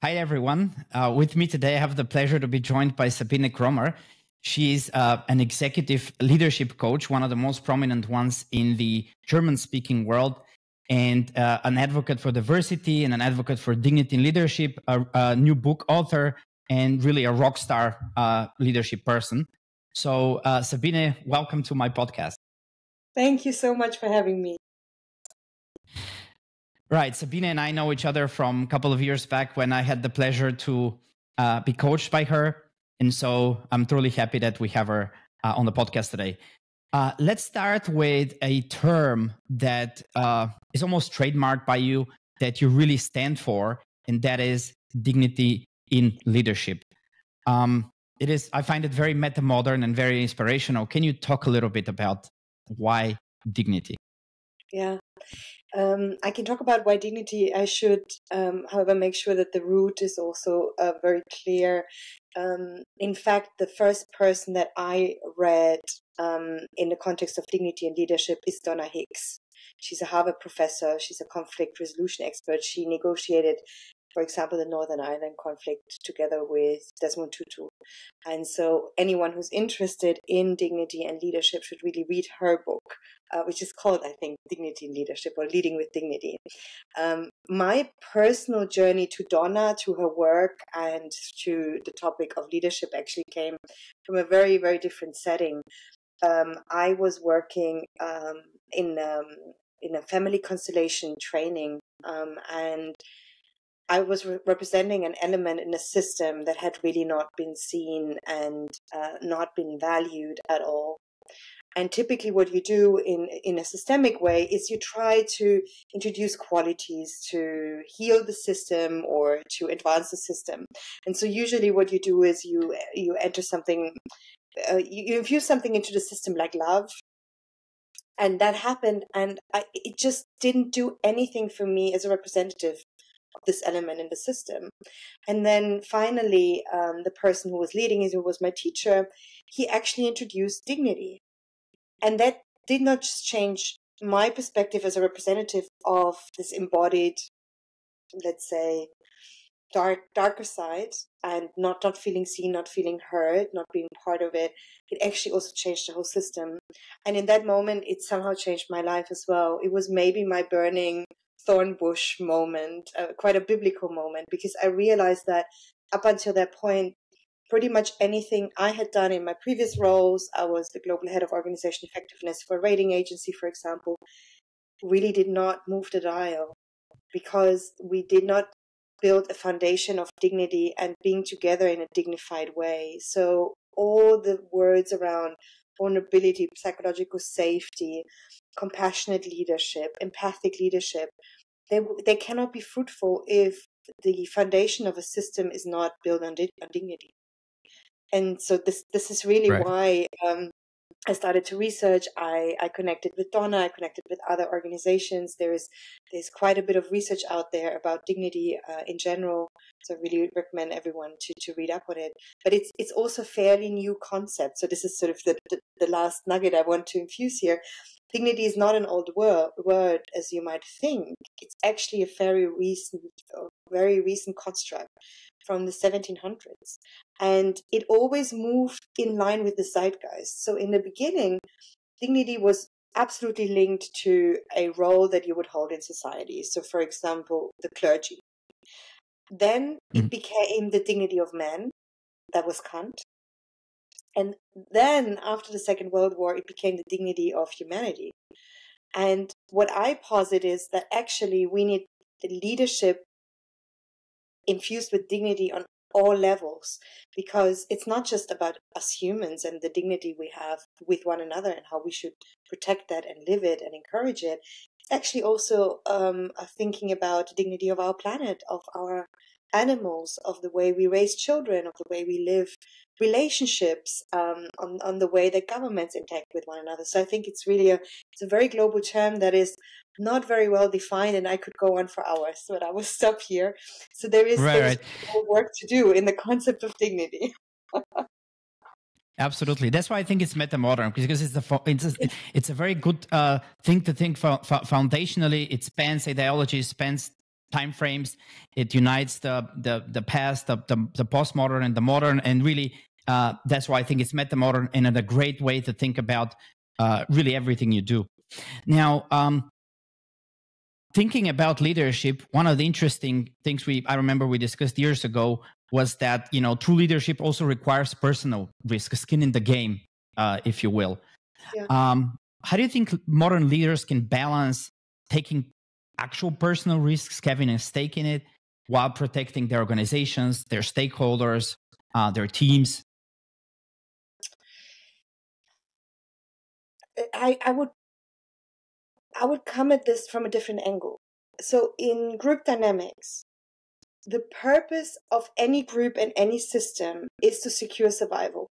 Hi, everyone. With me today, I have the pleasure to be joined by Sabine Gromer. She's an executive leadership coach, one of the most prominent ones in the German-speaking world, and an advocate for diversity and an advocate for dignity in leadership, a new book author, and really a rock star leadership person. So, Sabine, welcome to my podcast. Thank you so much for having me. Right. Sabine and I know each other from a couple of years back when I had the pleasure to be coached by her. And so I'm truly happy that we have her on the podcast today. Let's start with a term that is almost trademarked by you, that you really stand for, and that is dignity in leadership. I find it very meta-modern and very inspirational. Can you talk a little bit about why dignity? Yeah. I can talk about why dignity. I should, however, make sure that the root is also very clear. In fact, the first person that I read in the context of dignity and leadership is Donna Hicks. She's a Harvard professor. She's a conflict resolution expert. She negotiated, for example, the Northern Ireland conflict together with Desmond Tutu. And so anyone who's interested in dignity and leadership should really read her book, which is called, I think, Dignity in Leadership or Leading with Dignity. My personal journey to Donna, to her work, and to the topic of leadership actually came from a very, very different setting. I was working in a family constellation training, and I was representing an element in a system that had really not been seen and not been valued at all. And typically what you do in a systemic way is you try to introduce qualities to heal the system or to advance the system. And so usually what you do is you enter something, you infuse something into the system like love. And that happened, and it just didn't do anything for me as a representative of this element in the system. And then finally, the person who was leading it, who was my teacher, he actually introduced dignity. And that did not just change my perspective as a representative of this embodied, let's say, darker side, and not feeling seen, not feeling heard, not being part of it. It actually also changed the whole system. And in that moment, it somehow changed my life as well. It was maybe my burning thorn bush moment, quite a biblical moment, because I realized that up until that point, pretty much anything I had done in my previous roles, I was the global head of organization effectiveness for a rating agency, for example, really did not move the dial, because we did not build a foundation of dignity and being together in a dignified way. So all the words around vulnerability, psychological safety, compassionate leadership, empathic leadership, they cannot be fruitful if the foundation of a system is not built on dignity. And so this is really Right. why I started to research. I connected with Donna. I connected with other organizations. There's quite a bit of research out there about dignity in general. So I really recommend everyone to read up on it. But it's also a fairly new concept. So this is sort of the last nugget I want to infuse here. Dignity is not an old word as you might think. It's actually a very recent construct from the 1700s. And it always moved in line with the zeitgeist. So in the beginning, dignity was absolutely linked to a role that you would hold in society. So for example, the clergy. Then it became the dignity of man. That was Kant. And then after the Second World War, it became the dignity of humanity. And what I posit is that actually we need the leadership infused with dignity on all levels, because it's not just about us humans and the dignity we have with one another and how we should protect that and live it and encourage it. It's actually also thinking about the dignity of our planet, of our animals, of the way we raise children, of the way we live relationships, on the way that governments interact with one another. So I think it's really a very global term that is not very well defined, and I could go on for hours, but I will stop here. So there is work to do in the concept of dignity. Absolutely. That's why I think it's meta-modern, because it's a very good thing to think foundationally. It spans ideology, spans time frames. It unites the past, the postmodern, and the modern, and really that's why I think it's meta-modern and a great way to think about really everything you do. Now, thinking about leadership, one of the interesting things I remember we discussed years ago was that true leadership also requires personal risk, skin in the game, if you will. Yeah. How do you think modern leaders can balance taking actual personal risks, having a stake in it, while protecting their organizations, their stakeholders, their teams? I would come at this from a different angle. So in group dynamics, the purpose of any group and any system is to secure survival.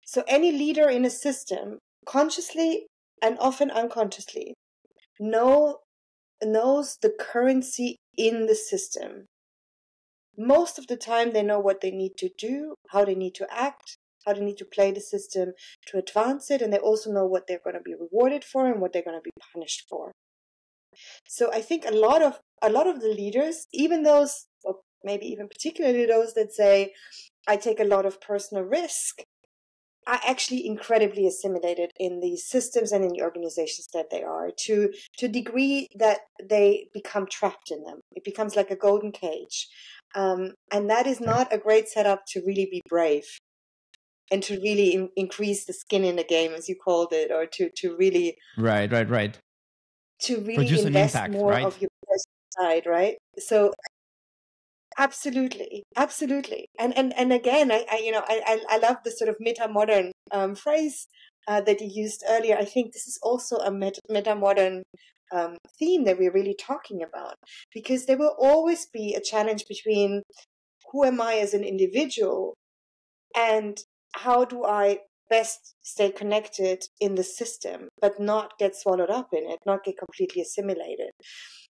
So any leader in a system, consciously and often unconsciously, knows the currency in the system. Most of the time they know what they need to do, how they need to act, how they need to play the system to advance it, and they also know what they're going to be rewarded for and what they're going to be punished for. So I think a lot of the leaders, even those, or maybe even particularly those that say, I take a lot of personal risk, are actually incredibly assimilated in the systems and in the organizations that they are, to a degree that they become trapped in them. It becomes like a golden cage. And that is not a great setup to really be brave and to really increase the skin in the game, as you called it, or to really Right. to really Produce an invest impact, more right? of your personal side, right? So absolutely. And again, I love the sort of meta-modern phrase that you used earlier. I think this is also a meta-modern theme that we're really talking about, because there will always be a challenge between who am I as an individual and how do I best stay connected in the system, but not get swallowed up in it, not get completely assimilated.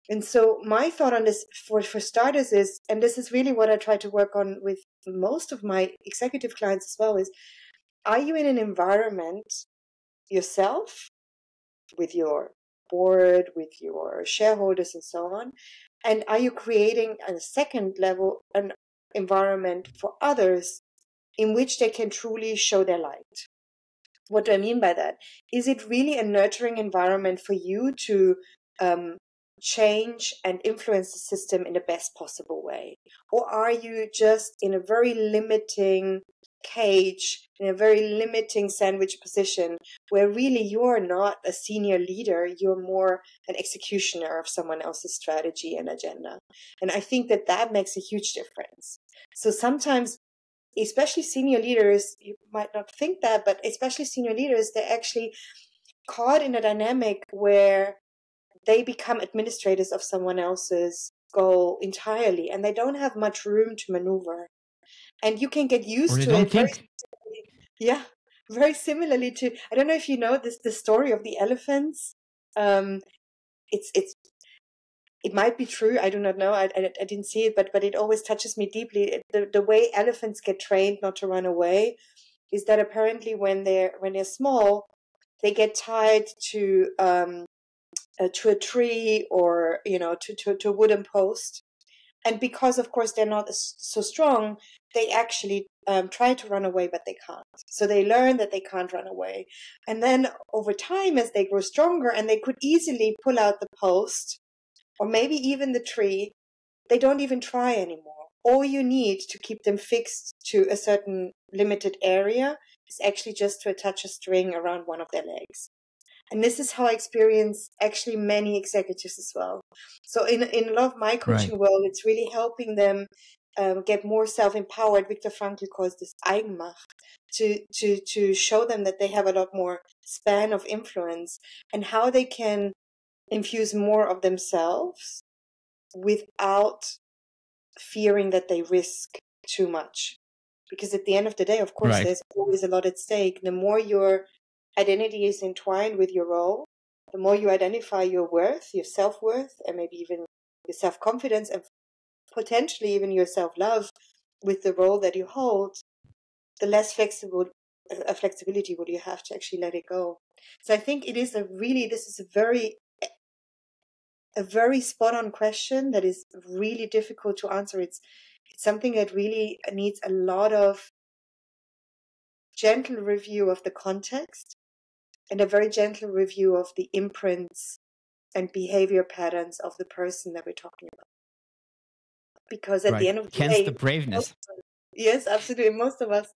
And so my thought on this for starters is, and this is really what I try to work on with most of my executive clients as well, is, are you in an environment yourself with your board, with your shareholders and so on? And are you creating a second level, an environment for others in which they can truly show their light? What do I mean by that? Is it really a nurturing environment for you to change and influence the system in the best possible way? Or are you just in a very limiting cage, in a very limiting sandwich position, where really you're not a senior leader, you're more an executioner of someone else's strategy and agenda? And I think that makes a huge difference. So sometimes, especially senior leaders, you might not think that, but especially senior leaders, they're actually caught in a dynamic where they become administrators of someone else's goal entirely, and they don't have much room to maneuver. And you can get used to it very similarly to, I don't know if you know this, the story of the elephants. It might be true. I do not know. I didn't see it, but it always touches me deeply. The way elephants get trained not to run away is that apparently when they're small, they get tied to a tree, or to a wooden post, and because of course they're not so strong, they actually try to run away, but they can't. So they learn that they can't run away, and then over time, as they grow stronger and they could easily pull out the post, or maybe even the tree, they don't even try anymore. All you need to keep them fixed to a certain limited area is actually just to attach a string around one of their legs. And this is how I experience actually many executives as well. So in a lot of my coaching world, it's really helping them get more self-empowered. Viktor Frankl calls this Eigenmacht, to show them that they have a lot more span of influence, and how they can infuse more of themselves without fearing that they risk too much. Because at the end of the day, of course, there's always a lot at stake. The more your identity is entwined with your role, the more you identify your worth, your self-worth, and maybe even your self-confidence, and potentially even your self-love with the role that you hold, the less flexibility would you have to actually let it go. So I think this is a very a very spot on question that is really difficult to answer. It's something that really needs a lot of gentle review of the context and a very gentle review of the imprints and behavior patterns of the person that we're talking about. Because at the end of the Hence day, the braveness. Yes, absolutely. Most of us,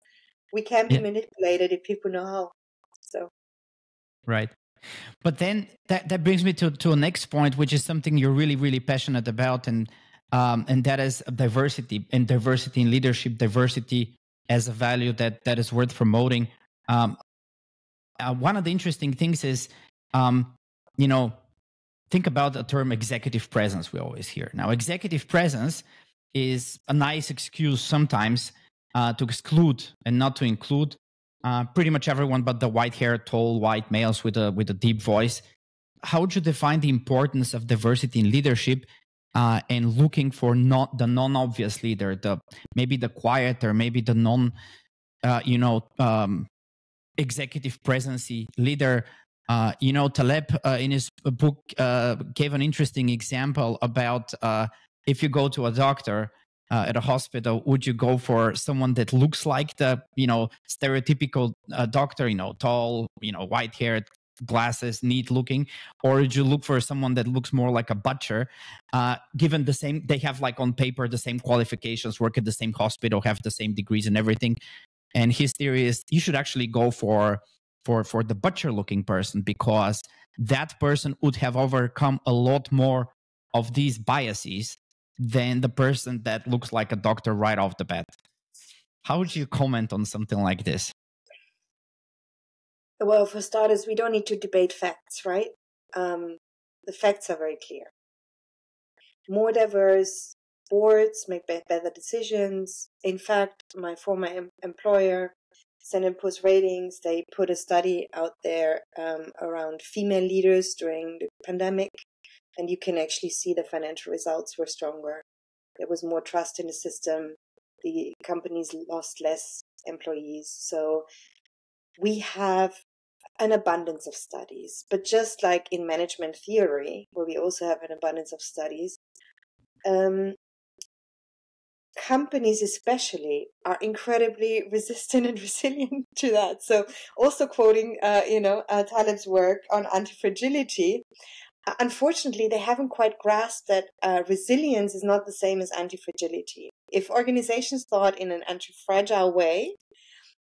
we can be manipulated if people know how. So. Right. But then that brings me to a next point, which is something you're really, really passionate about, and that is diversity, and diversity in leadership, diversity as a value that is worth promoting. One of the interesting things is, think about the term executive presence we always hear. Now, executive presence is a nice excuse sometimes to exclude and not to include pretty much everyone but the white-haired, tall, white males with a deep voice. How would you define the importance of diversity in leadership and looking for not the non-obvious leader, maybe the quieter, maybe the executive presency leader? Taleb in his book gave an interesting example about if you go to a doctor at a hospital, would you go for someone that looks like the stereotypical doctor, tall, white haired, glasses, neat looking, or would you look for someone that looks more like a butcher? Given they have like on paper the same qualifications, work at the same hospital, have the same degrees and everything. And his theory is you should actually go for the butcher looking person, because that person would have overcome a lot more of these biases than the person that looks like a doctor right off the bat. How would you comment on something like this? Well, for starters, we don't need to debate facts, right? The facts are very clear. More diverse boards make better decisions. In fact, my former employer, Standard & Poor's Ratings, they put a study out there around female leaders during the pandemic, and you can actually see the financial results were stronger. There was more trust in the system. The companies lost less employees. So we have an abundance of studies. But just like in management theory, where we also have an abundance of studies, companies especially are incredibly resistant and resilient to that. So also quoting, Taleb's work on anti-fragility, unfortunately, they haven't quite grasped that resilience is not the same as anti-fragility. If organizations thought in an anti-fragile way,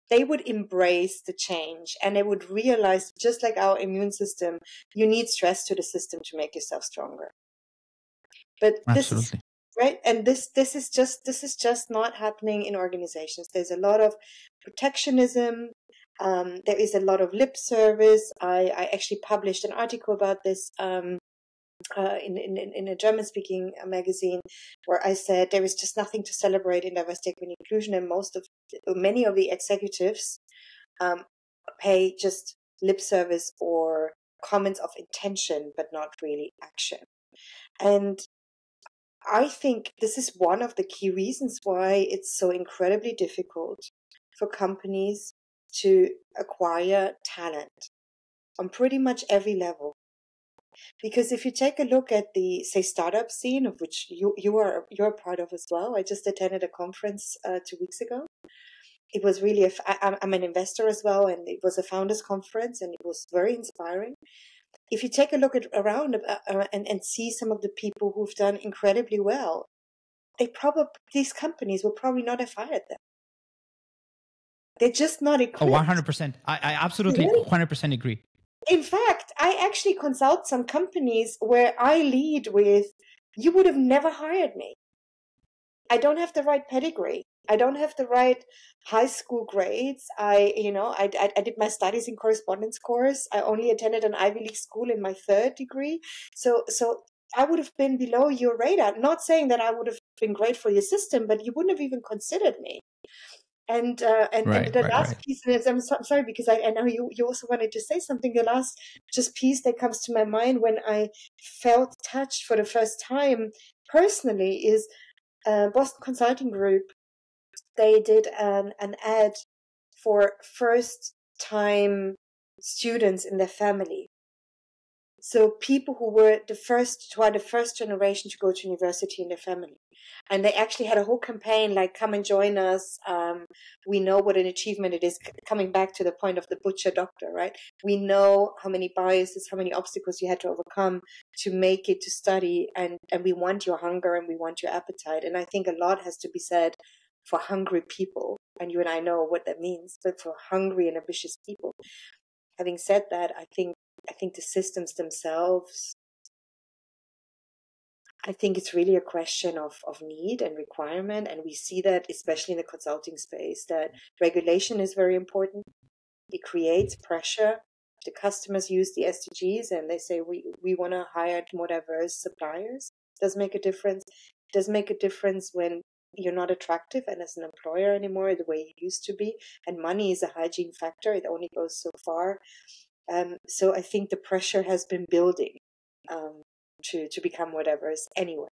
they would embrace the change and they would realize, just like our immune system, you need stress to the system to make yourself stronger. But this is right, and this is just not happening in organizations. There's a lot of protectionism. There is a lot of lip service. I actually published an article about this in a German-speaking magazine, where I said there is just nothing to celebrate in diversity, equity, and inclusion, and many of the executives pay just lip service or comments of intention, but not really action. And I think this is one of the key reasons why it's so incredibly difficult for companies to acquire talent on pretty much every level. Because if you take a look at the, say, startup scene, of which you're a part of as well. I just attended a conference 2 weeks ago. It was really, I'm an investor as well, and it was a founders conference, and it was very inspiring. If you take a look around and see some of the people who've done incredibly well, these companies will probably not have hired them. They're just not equipped. Oh, 100%. I absolutely 100% agree. In fact, I actually consult some companies where I lead with, you would have never hired me. I don't have the right pedigree. I don't have the right high school grades. I did my studies in correspondence course. I only attended an Ivy League school in my third degree. So I would have been below your radar. Not saying that I would have been great for your system, but you wouldn't have even considered me. And the last piece, I'm sorry, because I know you also wanted to say something. The last piece that comes to my mind when I felt touched for the first time personally is Boston Consulting Group. They did an ad for first-time students in their family. So people who are the first generation to go to university in their family. And they actually had a whole campaign like, come and join us. We know what an achievement it is, coming back to the point of the butcher doctor, right? We know how many biases, how many obstacles you had to overcome to make it to study. And we want your hunger and we want your appetite. And I think a lot has to be said for hungry people. And you and I know what that means, but for hungry and ambitious people. Having said that, I think the systems themselves, I think it's really a question of need and requirement. And we see that, especially in the consulting space, that regulation is very important. It creates pressure. The customers use the SDGs and they say, we want to hire more diverse suppliers. It does make a difference. It does make a difference when you're not attractive and as an employer anymore the way you used to be. And money is a hygiene factor. It only goes so far. So I think the pressure has been building to become more diverse anyway.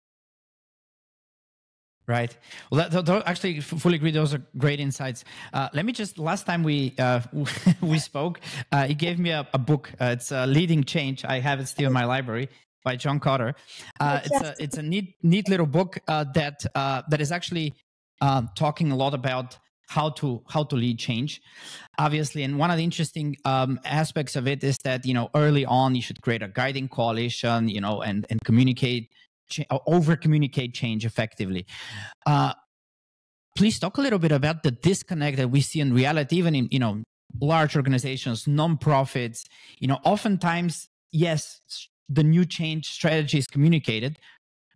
Right. Well, actually, fully agree. Those are great insights. Let me just, last time we we spoke, he gave me a book. It's Leading Change. I have it still in my library by John Cotter. It's a neat little book that is actually talking a lot about how to lead change, obviously. And one of the interesting aspects of it is that, early on you should create a guiding coalition, and communicate, over communicate change effectively. Please talk a little bit about the disconnect that we see in reality, even in large organizations, non-profits. Oftentimes, yes, the new change strategy is communicated,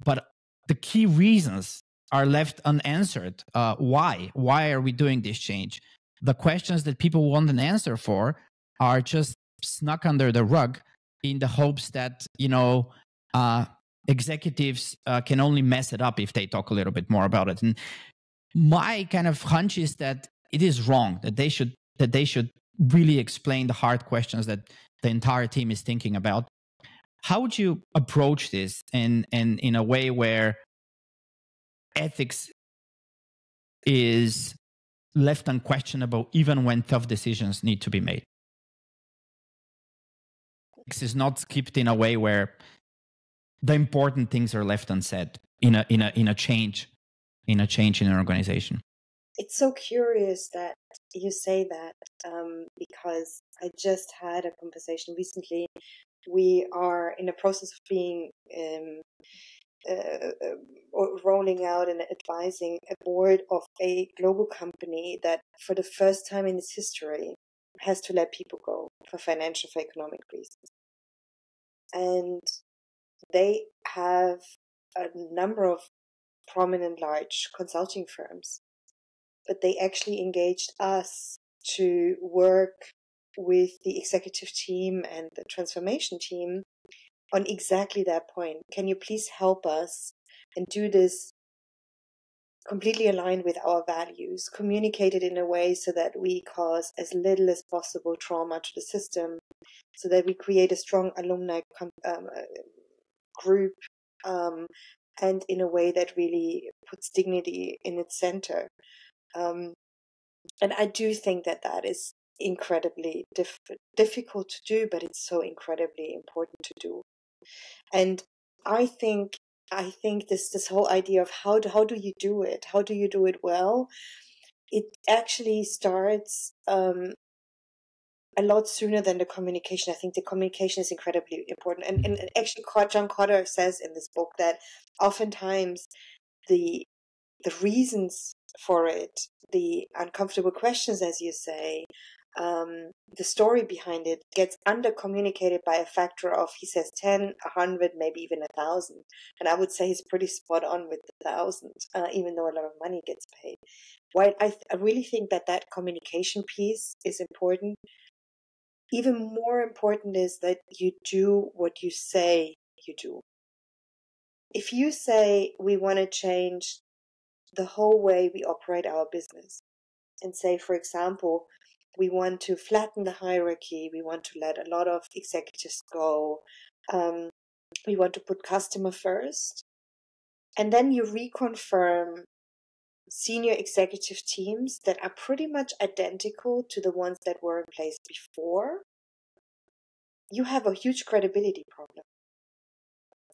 but the key reasons are left unanswered. Why are we doing this change? The questions that people want an answer for are just snuck under the rug in the hopes that executives can only mess it up if they talk a little bit more about it. And my kind of hunch is that it is wrong, that they should really explain the hard questions that the entire team is thinking about. How would you approach this in a way where ethics is left unquestionable even when tough decisions need to be made? Ethics is not skipped in a way where the important things are left unsaid in a change in an organization. It's so curious that you say that, because I just had a conversation recently. We are in the process of being rolling out and advising a board of a global company that for the first time in its history has to let people go for financial, for economic reasons. And they have a number of prominent large consulting firms, but they actually engaged us to work with the executive team and the transformation team on exactly that point. Can you please help us and do this completely aligned with our values, communicate it in a way so that we cause as little as possible trauma to the system, so that we create a strong alumni group, and in a way that really puts dignity in its center. And I do think that is incredibly difficult to do, but it's so incredibly important to do. And I think this whole idea of how do you do it? How do you do it well? It actually starts a lot sooner than the communication. I think the communication is incredibly important. And actually, John Cotter says in this book that oftentimes the reasons for it, the uncomfortable questions, as you say, the story behind it gets under communicated by a factor of, he says, 10, 100, maybe even 1,000. And I would say he's pretty spot on with the 1,000, even though a lot of money gets paid. While I really think that communication piece is important. Even more important is that you do what you say you do. If you say we want to change the whole way we operate our business, and say, for example, we want to flatten the hierarchy, we want to let a lot of executives go, we want to put customer first, and then you reconfirm senior executive teams that are pretty much identical to the ones that were in place before, you have a huge credibility problem.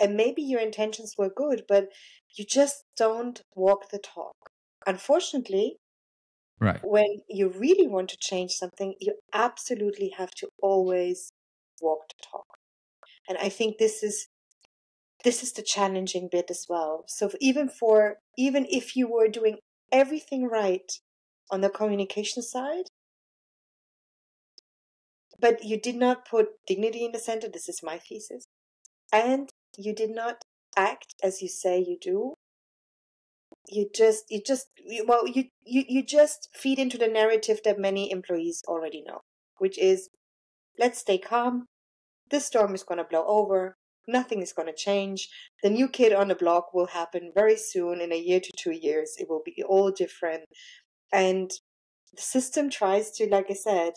And maybe your intentions were good, but you just don't walk the talk. Unfortunately, Right. when you really want to change something, you absolutely have to always walk the talk. And I think this is the challenging bit as well. So even if you were doing everything right on the communication side, but you did not put dignity in the center, this is my thesis, and you did not act as you say you do, you just feed into the narrative that many employees already know, which is, let's stay calm, this storm is going to blow over, nothing is going to change, the new kid on the block will happen very soon, in a year to 2 years, it will be all different. And the system tries to, like I said,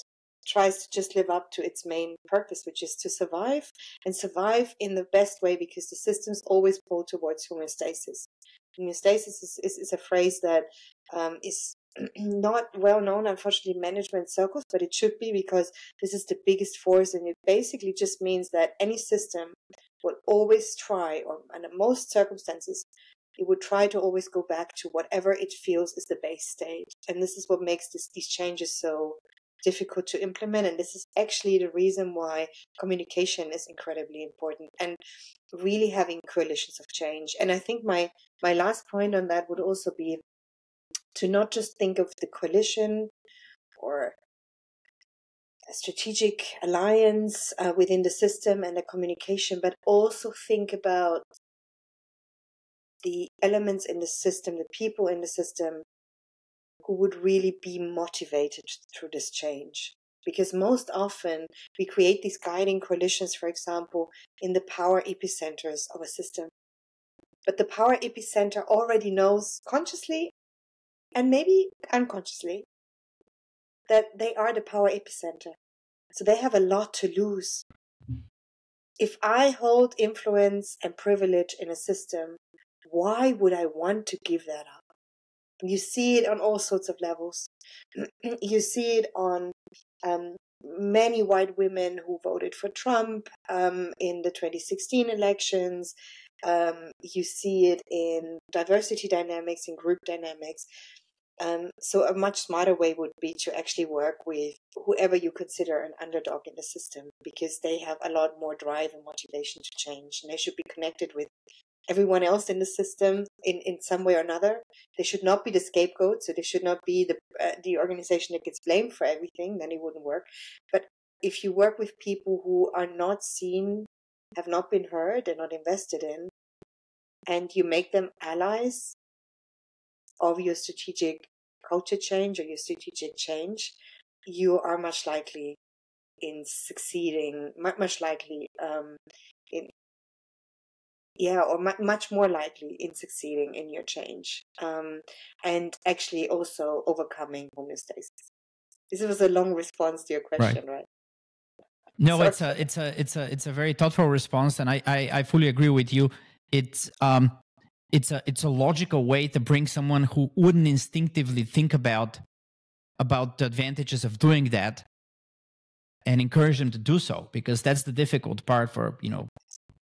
just live up to its main purpose, which is to survive, and survive in the best way, because the systems always pull towards homeostasis. Homeostasis is a phrase that is not well known, unfortunately, in management circles, but it should be, because this is the biggest force, and it basically just means that any system will always try, or under most circumstances, it would try to always go back to whatever it feels is the base state. And this is what makes these changes so difficult to implement. And this is actually the reason why communication is incredibly important, and really having coalitions of change. And I think my last point on that would also be to not just think of the coalition or a strategic alliance within the system and the communication, but also think about the elements in the system, the people in the system who would really be motivated through this change. Because most often we create these guiding coalitions, for example, in the power epicenters of a system. But the power epicenter already knows consciously and maybe unconsciously that they are the power epicenter. So they have a lot to lose. If I hold influence and privilege in a system, why would I want to give that up? You see it on all sorts of levels. You see it on many white women who voted for Trump in the 2016 elections. You see it in diversity dynamics, in group dynamics. So a much smarter way would be to actually work with whoever you consider an underdog in the system, because they have a lot more drive and motivation to change, and they should be connected with everyone else in the system in some way or another. They should not be the scapegoat, so they should not be the organization that gets blamed for everything, then it wouldn't work. But if you work with people who are not seen, have not been heard, they're not invested in, and you make them allies of your strategic culture change or your strategic change, you are much likely in succeeding, much likely much more likely in succeeding in your change, and actually also overcoming homeostasis. This was a long response to your question, right? No, it's a very thoughtful response, and I fully agree with you. It's a logical way to bring someone who wouldn't instinctively think about the advantages of doing that, and encourage them to do so, because that's the difficult part for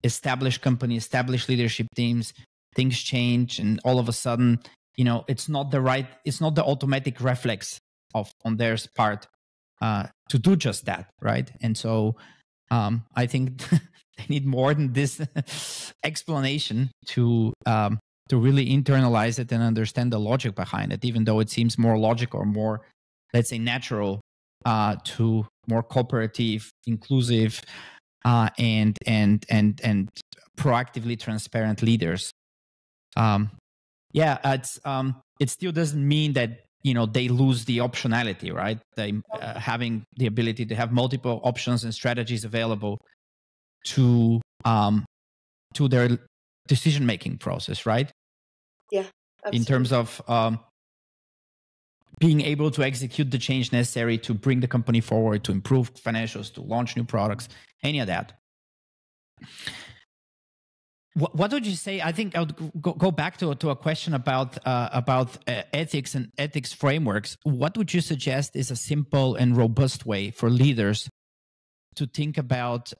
established companies, established leadership teams. Things change, and all of a sudden, it's not the automatic reflex on their part to do just that, right? And so I think they need more than this explanation to really internalize it and understand the logic behind it, even though it seems more logical or more, let's say, natural to more cooperative, inclusive, and proactively transparent leaders. It still doesn't mean that they lose the optionality, right? They having the ability to have multiple options and strategies available to their decision-making process, right? Yeah, absolutely. In terms of being able to execute the change necessary to bring the company forward, to improve financials, to launch new products, any of that. What would you say? I think I would go back to a question about ethics and ethics frameworks. What would you suggest is a simple and robust way for leaders to think about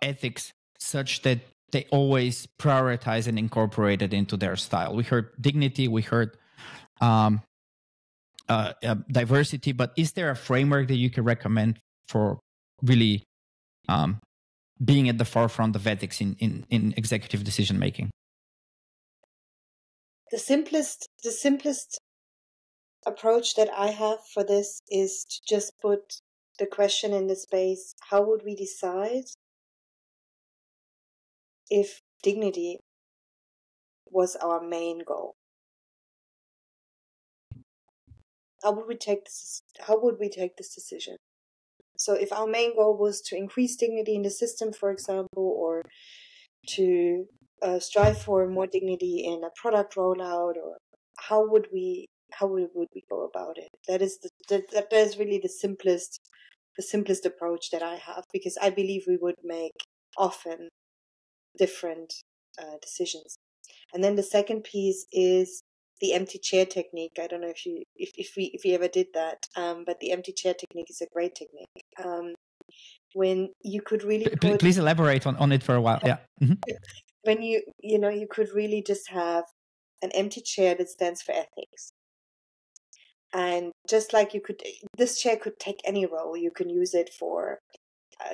ethics such that they always prioritize and incorporate it into their style. We heard dignity, we heard diversity, but is there a framework that you could recommend for really being at the forefront of ethics in executive decision making? The simplest approach that I have for this is to just put the question in the space: how would we decide if dignity was our main goal? How would we take this decision? So if our main goal was to increase dignity in the system, for example, or to strive for more dignity in a product rollout, or how would we go about it? That is really the simplest approach that I have, because I believe we would make often different decisions. And then the second piece is the empty chair technique. I don't know if we ever did that, but the empty chair technique is a great technique. When you could really please elaborate on it for a while. Yeah. Mm-hmm. When you could really just have an empty chair that stands for ethics. And just like this chair could take any role. You can use it for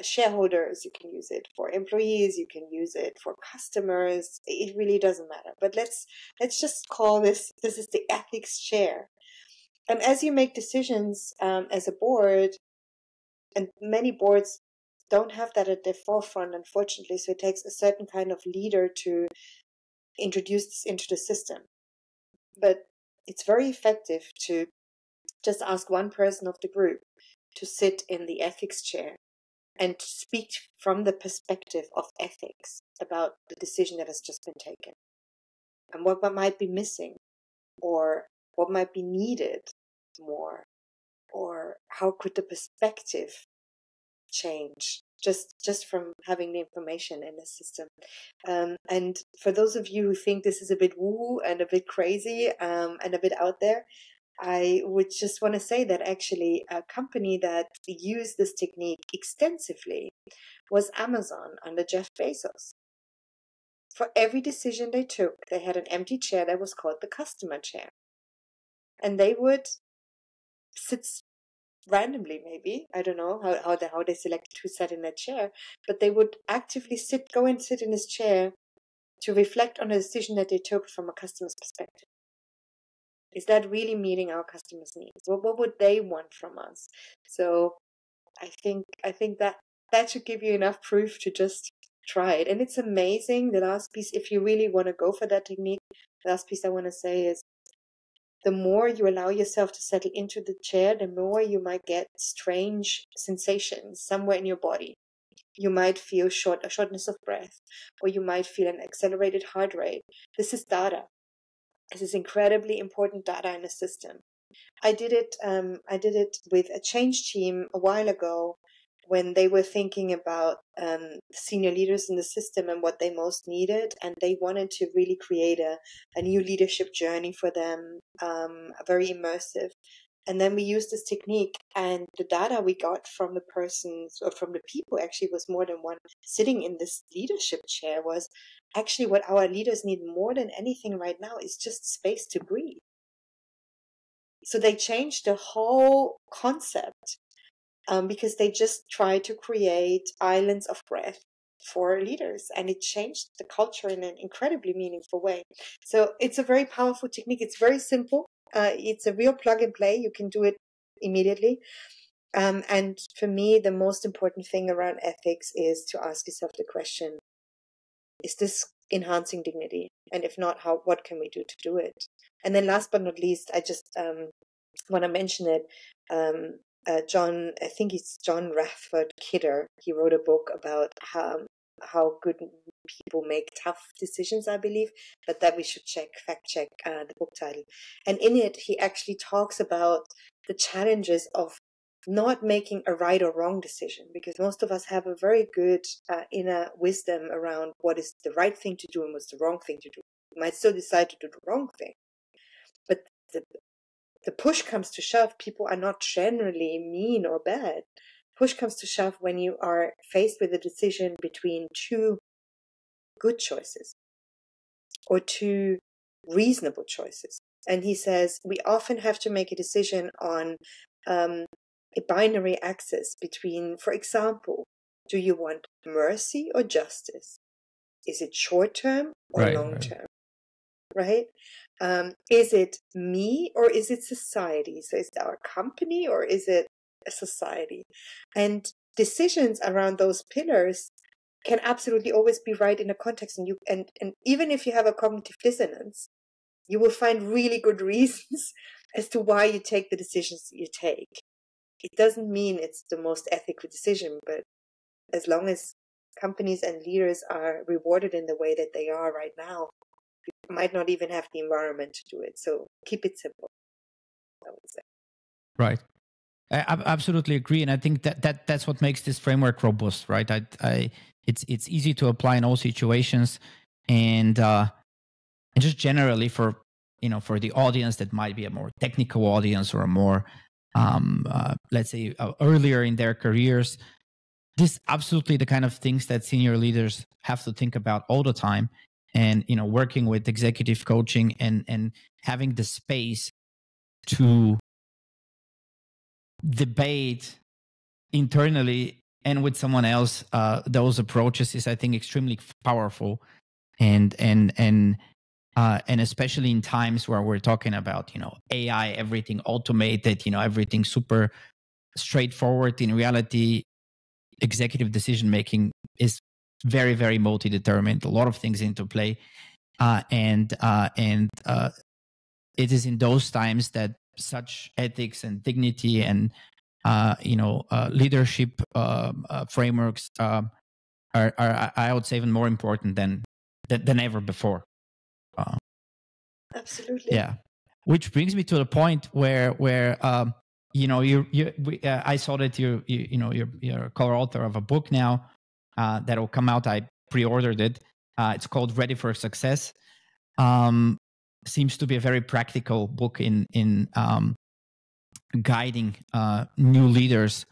shareholders, you can use it for employees, you can use it for customers. It really doesn't matter. But let's just call this is the ethics chair. And as you make decisions as a board, and many boards don't have that at their forefront, unfortunately, so it takes a certain kind of leader to introduce this into the system. But it's very effective to just ask one person of the group to sit in the ethics chair and to speak from the perspective of ethics about the decision that has just been taken, and what might be missing, or what might be needed more, or how could the perspective change just from having the information in the system. And for those of you who think this is a bit woo and a bit crazy and a bit out there, I would just want to say that actually a company that used this technique extensively was Amazon under Jeff Bezos. For every decision they took, they had an empty chair that was called the customer chair. And they would sit randomly, maybe, I don't know how they selected who sat in that chair, but they would actively go and sit in this chair to reflect on a decision that they took from a customer's perspective. Is that really meeting our customers' needs? What would they want from us? So I think that should give you enough proof to just try it. And it's amazing. The last piece, if you really want to go for that technique, the last piece I want to say is, the more you allow yourself to settle into the chair, the more you might get strange sensations somewhere in your body. You might feel a shortness of breath, or you might feel an accelerated heart rate. This is data. This is incredibly important data in the system. I did it with a change team a while ago, when they were thinking about senior leaders in the system and what they most needed, and they wanted to really create a new leadership journey for them, very immersive. And then we used this technique, and the data we got from the persons, or from the people, actually was more than one sitting in this leadership chair, was actually what our leaders need more than anything right now is just space to breathe. So they changed the whole concept, because they just tried to create islands of breath for leaders, and it changed the culture in an incredibly meaningful way. So it's a very powerful technique. It's very simple. It's a real plug and play. You can do it immediately. And for me, the most important thing around ethics is to ask yourself the question: is this enhancing dignity? And if not, what can we do to do it? And then last but not least, I just want to mention it. I think it's John Rathford Kidder. He wrote a book about how good people make tough decisions, I believe, but that we should fact check the book title. And in it, he actually talks about the challenges of not making a right or wrong decision, because most of us have a very good inner wisdom around what is the right thing to do and what's the wrong thing to do. We might still decide to do the wrong thing, but the push comes to shove, people are not generally mean or bad. Push comes to shove when you are faced with a decision between two good choices or two reasonable choices. And he says we often have to make a decision on a binary axis between, for example, do you want mercy or justice? Is it short term or long term? Right? Is it me or is it society? So is it our company or is it a society? And decisions around those pillars can absolutely always be right in a context. And even if you have a cognitive dissonance, you will find really good reasons as to why you take the decisions you take. It doesn't mean it's the most ethical decision, but as long as companies and leaders are rewarded in the way that they are right now, you might not even have the environment to do it. So keep it simple, I would say. Right. I absolutely agree, and I think that's what makes this framework robust, right? It's easy to apply in all situations, and just generally for the audience that might be a more technical audience or a more let's say earlier in their careers, this is absolutely the kind of things that senior leaders have to think about all the time. And working with executive coaching and having the space to debate internally and with someone else those approaches is, I think, extremely powerful. And especially in times where we're talking about AI, everything automated, everything super straightforward. In reality, executive decision making is very, very multi-determined, a lot of things into play, and it is in those times that such ethics and dignity and leadership frameworks are, I would say, even more important than ever before. Absolutely. Yeah, which brings me to the point where I saw that you're a co-author of a book now that will come out. I pre-ordered it. It's called Ready for Success. Seems to be a very practical book in guiding new leaders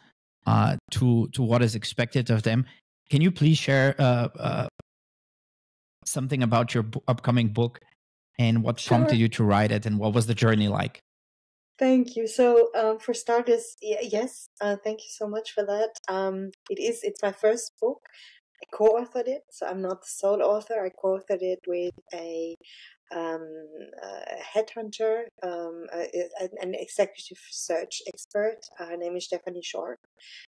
to what is expected of them. Can you please share something about your upcoming book and what prompted you to write it, and what was the journey like? Thank you. So for starters, yes, thank you so much for that. It's my first book. I co-authored it, so I'm not the sole author. I co-authored it with a headhunter, an executive search expert. Her name is Stephanie Short.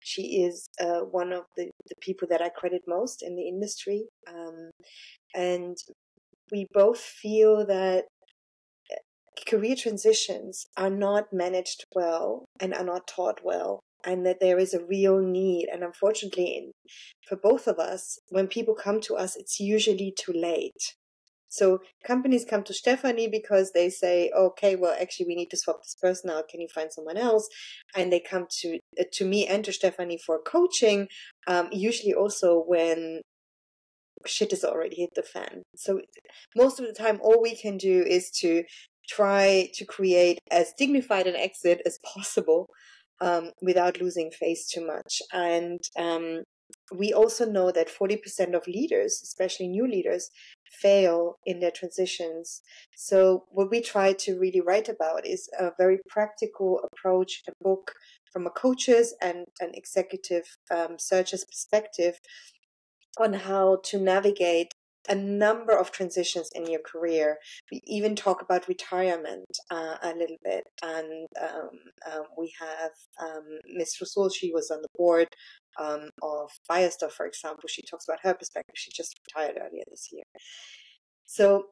She is one of the people that I credit most in the industry. And we both feel that career transitions are not managed well and are not taught well, and that there is a real need. And unfortunately, for both of us, when people come to us, it's usually too late. So companies come to Stephanie because they say, okay, well, actually, we need to swap this person out. Can you find someone else? And they come to me and to Stephanie for coaching, usually also when shit has already hit the fan. So most of the time, all we can do is to try to create as dignified an exit as possible without losing face too much. And we also know that 40% of leaders, especially new leaders, fail in their transitions. So what we try to really write about is a very practical approach, a book from a coach's and an executive searcher's perspective on how to navigate a number of transitions in your career. We even talk about retirement a little bit. And we have Ms. Rusul. She was on the board of Firestore, for example. She talks about her perspective. She just retired earlier this year. So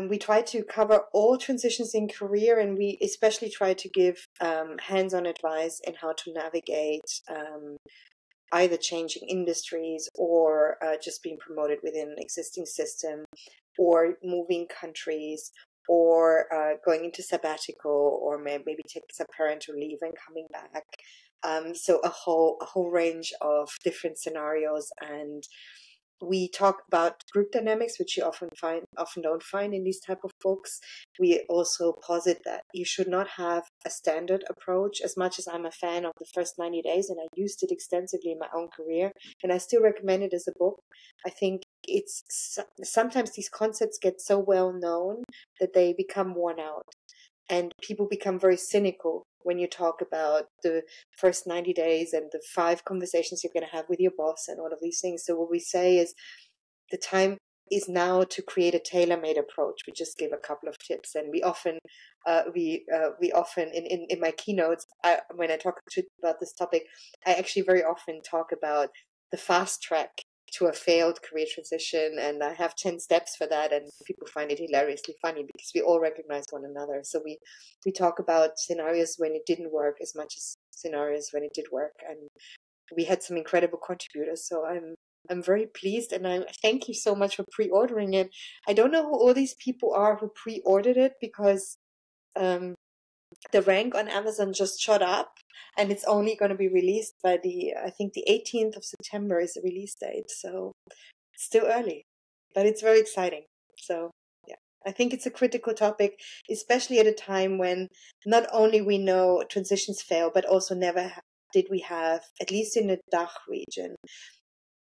we try to cover all transitions in career, and we especially try to give hands-on advice in how to navigate either changing industries or just being promoted within an existing system, or moving countries, or going into sabbatical, or maybe taking some parental leave and coming back. So a whole range of different scenarios. And We talk about group dynamics, which you often don't find in these type of books. We also posit that you should not have a standard approach. As much as I'm a fan of the first 90 days, and I used it extensively in my own career, and I still recommend it as a book. I think it's sometimes these concepts get so well known that they become worn out, and people become very cynical when you talk about the first 90 days and the 5 conversations you're going to have with your boss and all of these things. So what we say is the time is now to create a tailor-made approach. We just give a couple of tips, and we often in my keynotes, when I talk about this topic, I actually very often talk about the fast track to a failed career transition, and I have 10 steps for that, and people find it hilariously funny because we all recognize one another. So we talk about scenarios when it didn't work as much as scenarios when it did work, and we had some incredible contributors. So I'm very pleased, and I thank you so much for pre-ordering it. I don't know who all these people are who pre-ordered it, because the rank on Amazon just shot up, and it's only going to be released by I think the 18th of September is the release date. So it's still early, but it's very exciting. So yeah, I think it's a critical topic, especially at a time when not only we know transitions fail, but also never did we have, at least in the DACH region,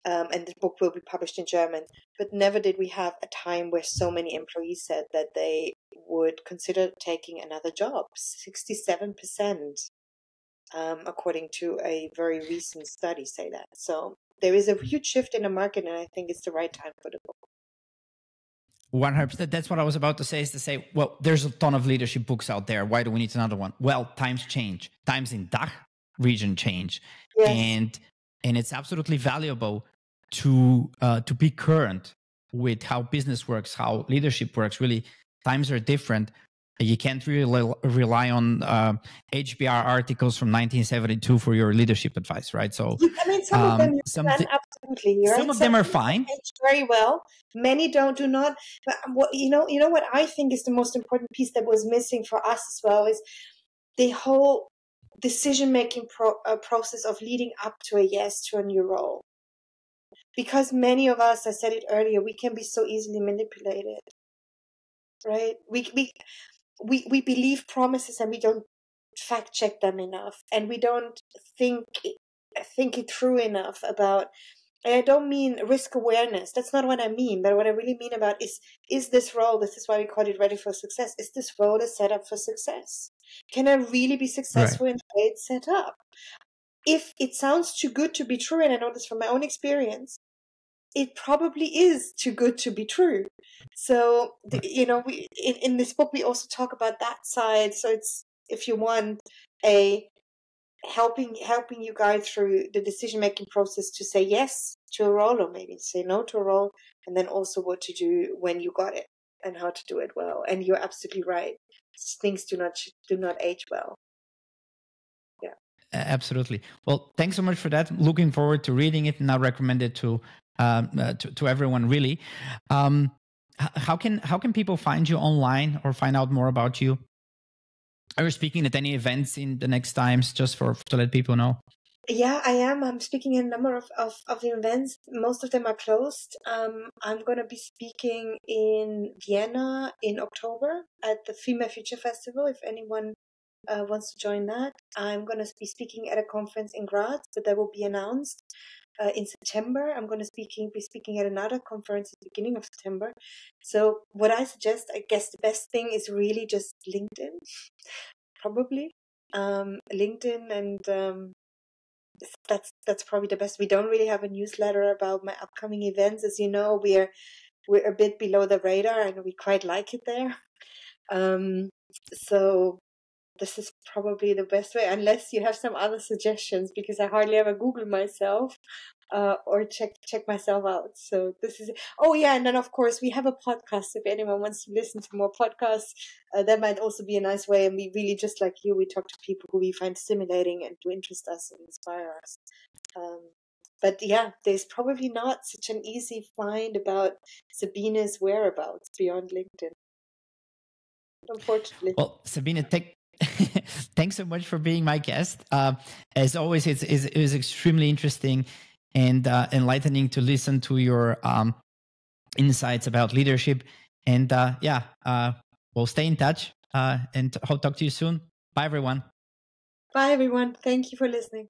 and the book will be published in German, but never did we have a time where so many employees said that they would consider taking another job. 67%, according to a very recent study, say that. So there is a huge shift in the market, and I think it's the right time for the book. 100%. That's what I was about to say, is to say, well, there's a ton of leadership books out there. Why do we need another one? Well, times change. Times in DACH region change. Yes. And it's absolutely valuable to be current with how business works, how leadership works. Really, times are different. You can't really rely on HBR articles from 1972 for your leadership advice, right? So, I mean, some of them you can, absolutely. Right? Some of them are fine. Very well. Many do not. But what what I think is the most important piece that was missing for us as well is the whole decision-making process of leading up to a yes to a new role. Because many of us, I said it earlier, we can be so easily manipulated, right? We believe promises, and we don't fact check them enough, and we don't think it through enough about. And I don't mean risk awareness. That's not what I mean. But what I really mean about is this role, this is why we call it Ready for Success, is this role is set up for success? Can I really be successful in the way it's set up? If it sounds too good to be true, and I know this from my own experience, it probably is too good to be true. So, we in this book, we also talk about that side. So it's, if you want, a helping you guide through the decision-making process to say yes to a role, or maybe say no to a role, and then also what to do when you got it and how to do it well. And you're absolutely right. Things do not age well. Yeah. Absolutely. Well, thanks so much for that. Looking forward to reading it, and I recommend it to everyone, really. How can people find you online or find out more about you? Are you speaking at any events in the next times, just to let people know? Yeah, I am. I'm speaking in a number of events. Most of them are closed. I'm going to be speaking in Vienna in October at the Female Future Festival, if anyone wants to join that. I'm going to be speaking at a conference in Graz, but that will be announced in September. I'm going to be speaking at another conference at the beginning of September. So what I suggest, I guess the best thing is really just LinkedIn, probably. LinkedIn, and that's probably the best. We don't really have a newsletter about my upcoming events. As you know, we're a bit below the radar, and we quite like it there. So this is probably the best way, unless you have some other suggestions, because I hardly ever Google myself or check myself out. So this is, oh yeah, and then of course we have a podcast. If anyone wants to listen to more podcasts, that might also be a nice way. And we really, just like you, we talk to people who we find stimulating and to interest us and inspire us. But yeah, there's probably not such an easy find about Sabine's whereabouts beyond LinkedIn, unfortunately. Well, Sabine, thanks so much for being my guest. As always, it was extremely interesting and enlightening to listen to your insights about leadership. And we'll stay in touch and I'll talk to you soon. Bye, everyone. Bye, everyone. Thank you for listening.